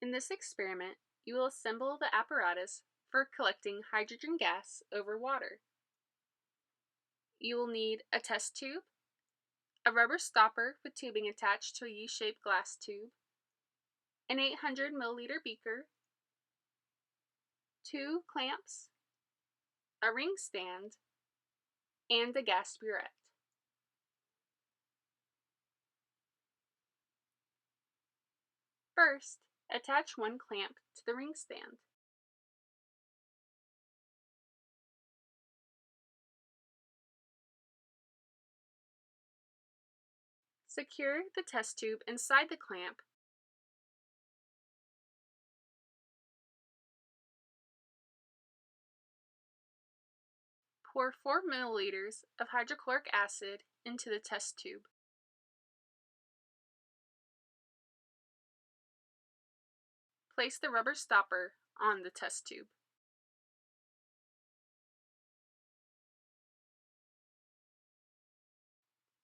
In this experiment, you will assemble the apparatus for collecting hydrogen gas over water. You will need a test tube, a rubber stopper with tubing attached to a U-shaped glass tube, an 800 milliliter beaker, 2 clamps, a ring stand, and a gas burette. First, attach one clamp to the ring stand. Secure the test tube inside the clamp Pour 4 milliliters of hydrochloric acid into the test tube. Place the rubber stopper on the test tube.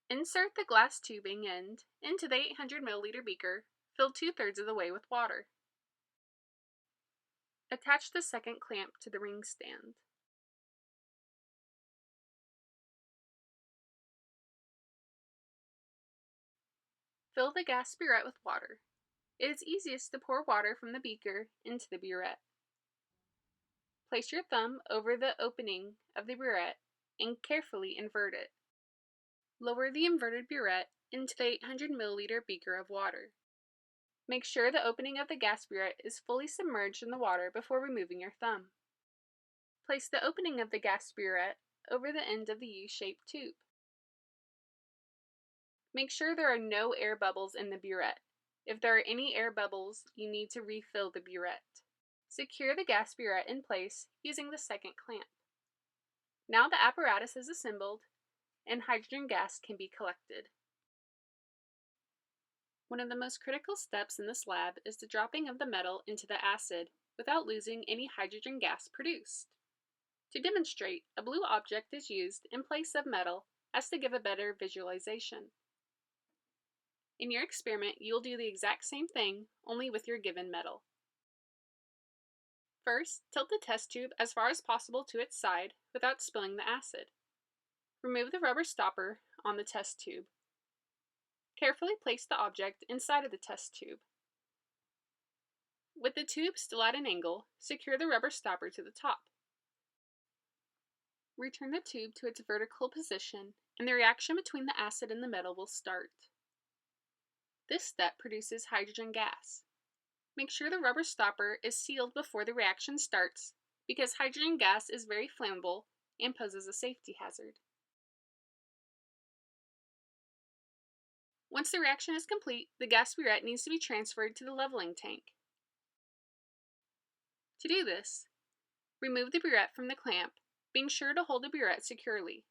Insert the glass tubing end into the 800 milliliter beaker, filled 2/3 of the way with water. Attach the second clamp to the ring stand. Fill the gas burette with water. It is easiest to pour water from the beaker into the burette. Place your thumb over the opening of the burette and carefully invert it. Lower the inverted burette into the 800 milliliter beaker of water. Make sure the opening of the gas burette is fully submerged in the water before removing your thumb. Place the opening of the gas burette over the end of the U-shaped tube. Make sure there are no air bubbles in the burette. If there are any air bubbles, you need to refill the burette. Secure the gas burette in place using the second clamp. Now the apparatus is assembled and hydrogen gas can be collected. One of the most critical steps in this lab is the dropping of the metal into the acid without losing any hydrogen gas produced. To demonstrate, a blue object is used in place of metal as to give a better visualization. In your experiment, you'll do the exact same thing, only with your given metal. First, tilt the test tube as far as possible to its side without spilling the acid. Remove the rubber stopper on the test tube. Carefully place the object inside of the test tube. With the tube still at an angle, secure the rubber stopper to the top. Return the tube to its vertical position, and the reaction between the acid and the metal will start. This step produces hydrogen gas. Make sure the rubber stopper is sealed before the reaction starts, because hydrogen gas is very flammable and poses a safety hazard. Once the reaction is complete, the gas burette needs to be transferred to the leveling tank. To do this, remove the burette from the clamp, being sure to hold the burette securely.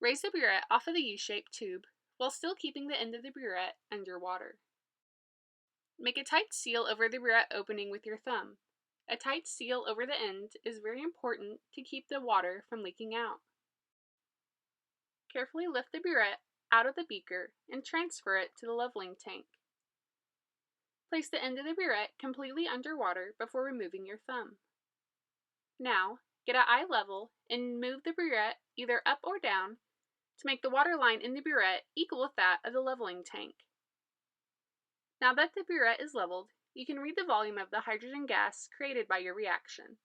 Raise the burette off of the U-shaped tube while still keeping the end of the burette under water. Make a tight seal over the burette opening with your thumb. A tight seal over the end is very important to keep the water from leaking out. Carefully lift the burette out of the beaker and transfer it to the leveling tank. Place the end of the burette completely underwater before removing your thumb. Now, get at eye level and move the burette either up or down to make the water line in the burette equal with that of the leveling tank. Now that the burette is leveled, you can read the volume of the hydrogen gas created by your reaction.